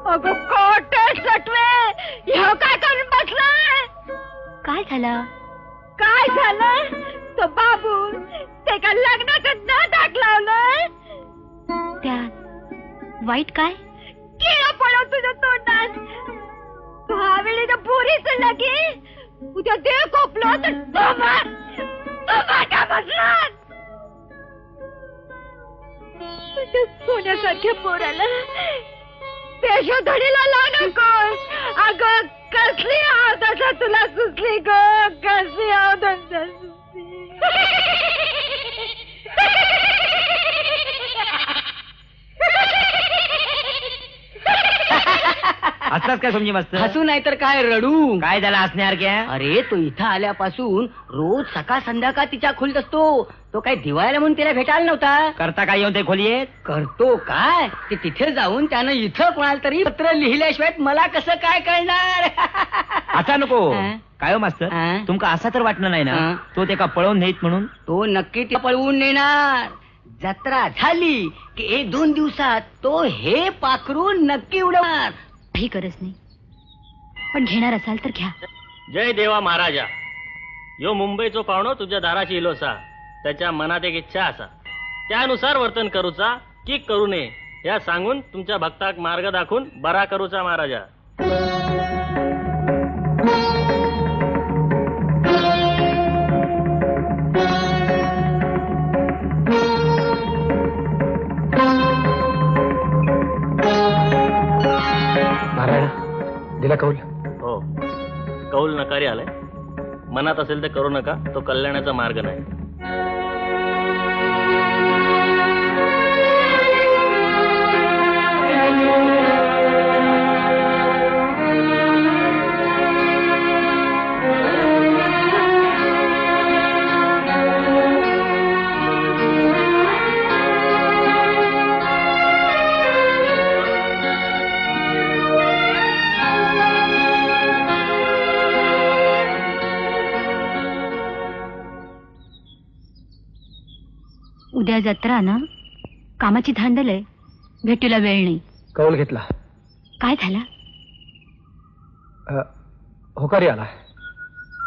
अगं कोटे सटवे ह्यो काय करून बसलाय? काय झालं? काय झालं? तो बाबू ते का लग्नाचं नाटक लावलंय? त्यात वाईट काय? किळा पडव तुझ्या तोंडात. भावेळीच्या पुरीचं लगी उद्या देव कोपलो तर का बसलात? तुझ्या सोन्यासारख्या पोराला पेशोधडीला लावू नकोस. अगं कसली अवदशा तुला सुचली ग, कसली अवदशा सुचली. हसलास काय समजी मस्त? हसू नाही तर काय रडू. काय झालं हसण्यासारख्या? अरे तो इथं आल्यापासून रोज सकाळ संध्याकाळ तिच्या खोलीत असतो. तो काय दिवाळीला म्हणून तिला भेटायला नव्हता. करता काय येऊन ते खोलीत? करतो काय ते तिथे जाऊन त्यानं इथं कोणाला तरी पत्र लिहिल्याशिवाय मला कसं काय कळणार. असा नको. हा? काय हो मास्तर, हा? तुमका असा तर वाटणं नाही ना हा? तो ते का पळवून नेत म्हणून? तो नक्की ती पळवून नेणार. जत्रा झाली की 1-2 दिवसात तो हे पाखरून नक्की उडवणार. काही गरज नाही, पण घेणार असाल तर घ्या. जय देवा महाराजा. यो मुंबईचो पावणो तुझ्या दाराची इलोसा. त्याच्या मनात एक इच्छा असा, त्यानुसार वर्तन करूचा की करू नये या सांगून तुमच्या भक्ताक मार्ग दाखवून बरा करूचा महाराजा. दिला कौल? हो, कौल नकारी आलाय. मनात असेल तर करू नका, तो कल्याणाचा मार्ग नाही. उद्या जत्रा ना, कामाची धांदल आहे, भेटूला वेळ नाही. कौल घेतला. काय झाला? होकारी आला.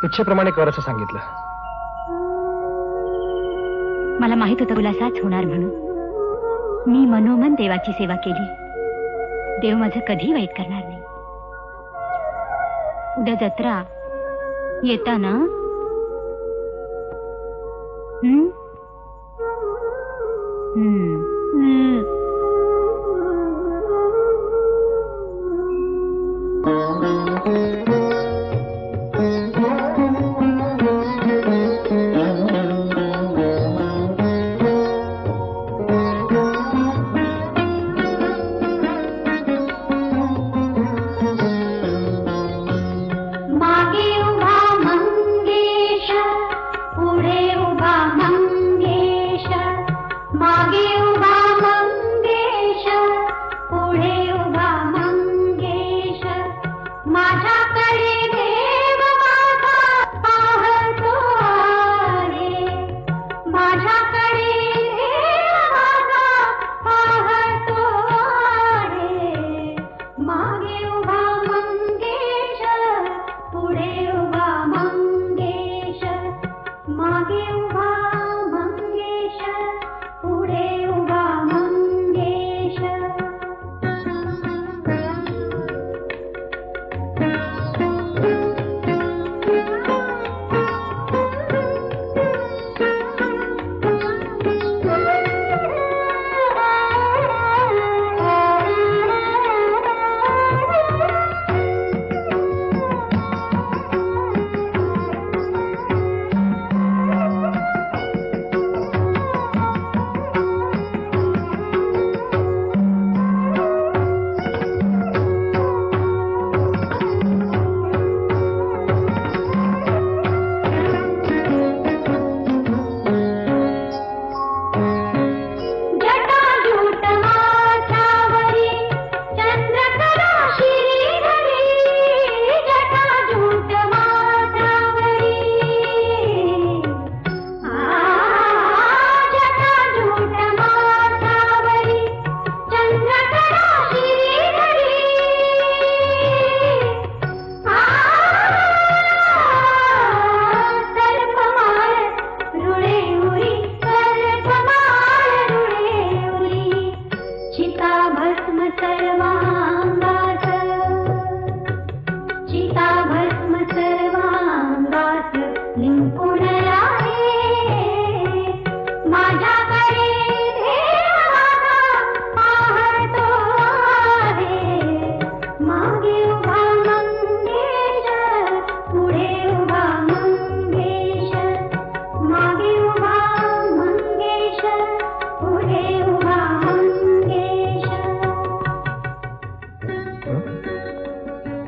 इच्छेप्रमाणे कर असं सांगितलं. मला माहित होतं तुला साच होणार म्हणून. मी मनोमन देवाची सेवा केली. देव माझं कधी वाईट करणार नाही. उद्या जत्रा येताना मागे उभा मंगेश, पुढे उभा मंगेश.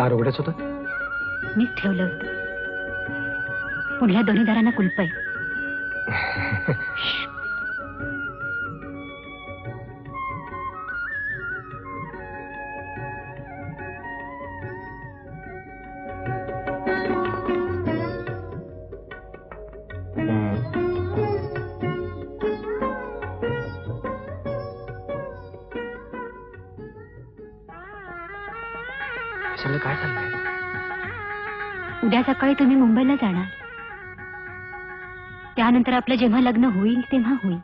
दार उघडेच होतं. मीच ठेवलं होतं. पुढल्या दोन्ही दारांना कुलप आहे. सगळं काय चाललंय? उद्या सकाळी तुम्ही मुंबईला जाणार. त्यानंतर आपलं जेव्हा लग्न होईल तेव्हा होईल.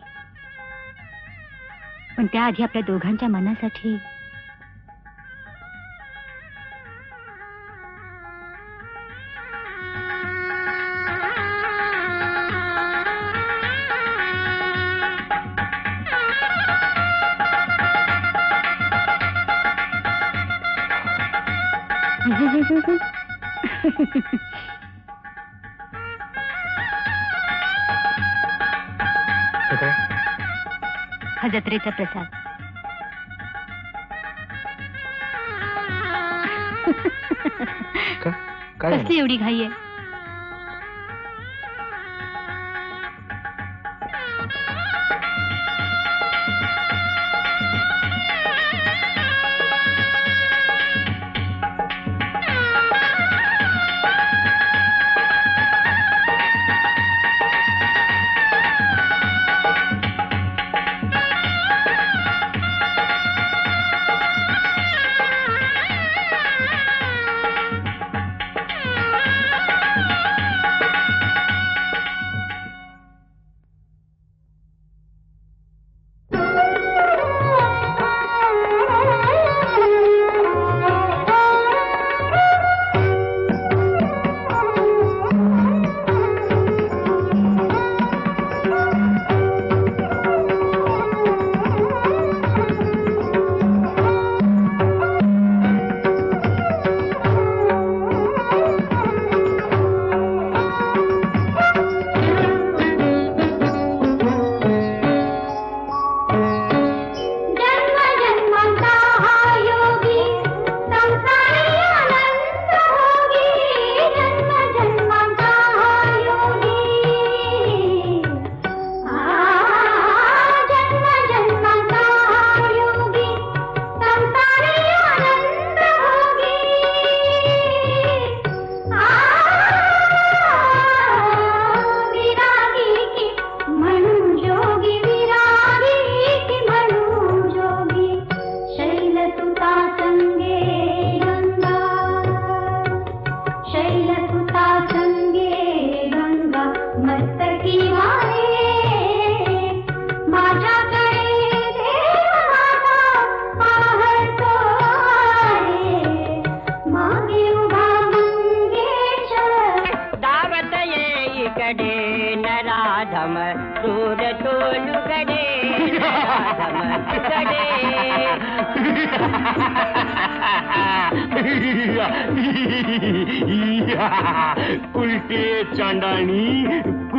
पण त्याआधी आपल्या दोघांच्या मनासाठी हा जत्रेचा प्रसाद. काय कसली एवढी घाई आहे?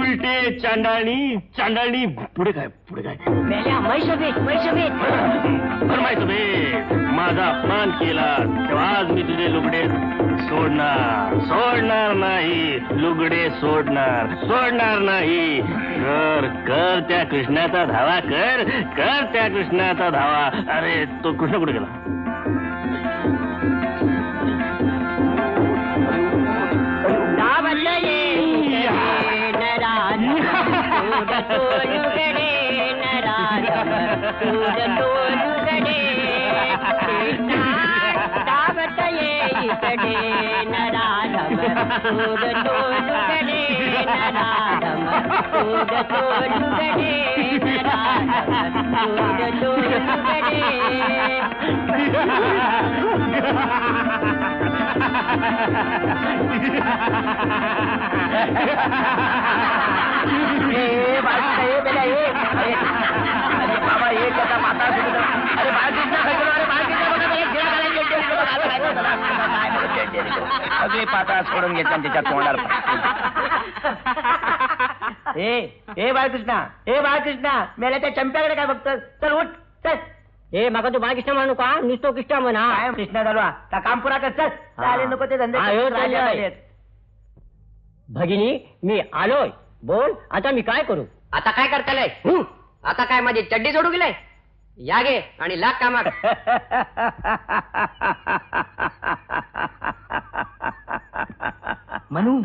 उलटे चांडाणी चांडाणी पुढे काय माझा अपमान केला तेव्हा आज मी तुझे लुगडे सोडणार नाही. लुगडे सोडणार नाही. कर त्या कृष्णाचा धावा कर त्या कृष्णाचा धावा. अरे तो कृष्ण कुठे गेला? सगळे पाता सोडून घेतल्या त्याच्या तोंडावर. हे बाळकृष्णा मेल्या त्या चंप्याकडे काय बघतोस? चल उठ चल. ए माका तू बाळकृष्ण म्हणू का नुसतो कृष्ण म्हणा काय कृष्णा झालो आता काम पुरा कर चल चालेल नको ते धंदे हा, ह्यो राजा चाललोय. आहेत. भगिनी मी आलोय बोल आता मी काय करू आता काय करताय आता काय माझी चड्डी सोडू गेलाय या गे आणि लाग कामात म्हणू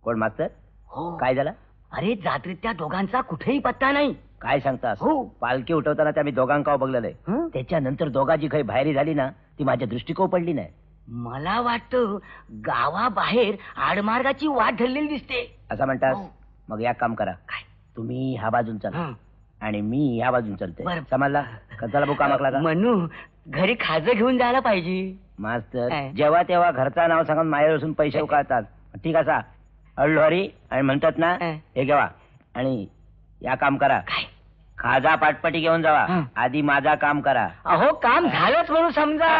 कोण मास्तर हो काय झालं अरे जात्रेत त्या दोघांचा कुठेही पत्ता नाही काय सांगतास हो. पालखी उठवताना त्या मी दोघांकाव बघलेलंय हं? त्याच्यानंतर दोघांची काही बाहेरी झाली ना ती माझ्या दृष्टिकोन पडली नाही मला वाटतं गावाबाहेर आडमार्गाची वाट धरलेली दिसते असं म्हणतास हो. मग एक काम करा काय? तुम्ही ह्या बाजून चला हं. आणि मी ह्या बाजून चलते बरं. समजला कचाला बुका मागला का म्हणू घरी खाजं घेऊन जायला पाहिजे मास्तर काय? जेव्हा तेव्हा घरचा नाव सांगून माहेर असून पैसे उकाळतात ठीक असा हळूहरी आणि म्हणतात ना हं. हे घेवा आणि या काम करा काय? खाजा पाटपटी घेऊन जावा हं. आधी माझा काम करा अहो काम झालंच म्हणून समजा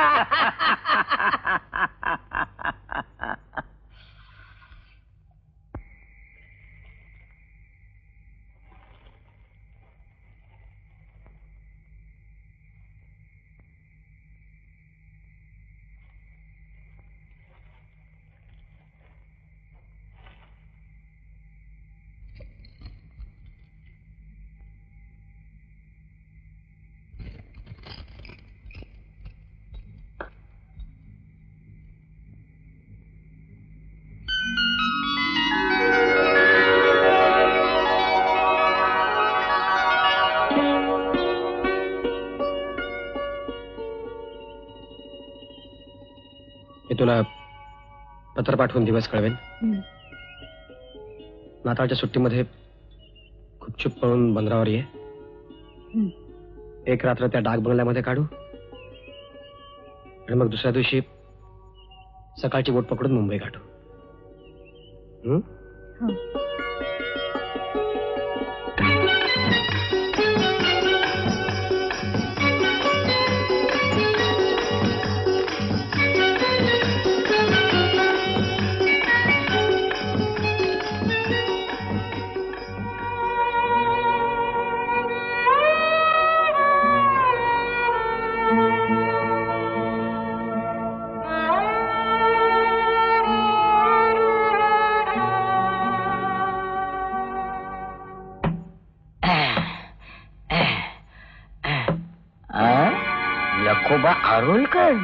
मी तुला पत्र पाठवून दिवस कळवेन नाताळच्या सुट्टीमध्ये गुपचूप पळून बंदरावर ये एक रात्र त्या डाक बंगल्यामध्ये काढू आणि मग दुसऱ्या दिवशी सकाळची बोट पकडून मुंबई गाठू हं? लखोबा आरोलकर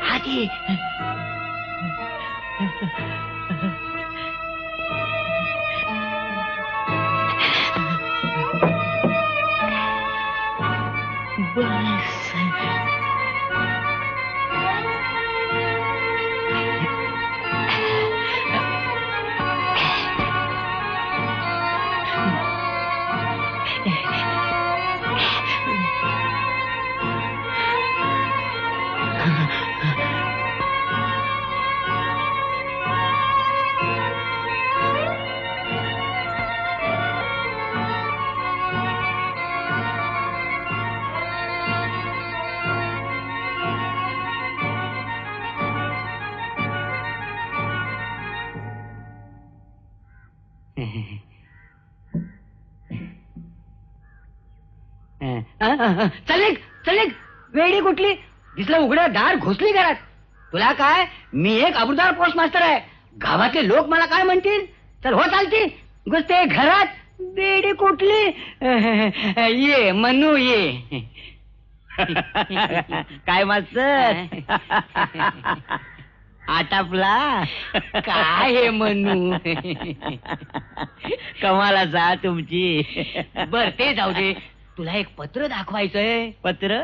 हाती चल वेडी कुठली दिसलं उघडं दार घुसली घरात. तुला काय मी एक अबुदार पोस्ट मास्टर आहे. गावातले लोक मला काय म्हणतील. चल हो चालती घुसते घरात. बेडी कुठली ये मनू ये. काय मास्तर आटापला काय हे मनू. कमाला जा तुमची. बर ते जाऊ दे. तुला एक पत्र दाखवायचंय. पत्र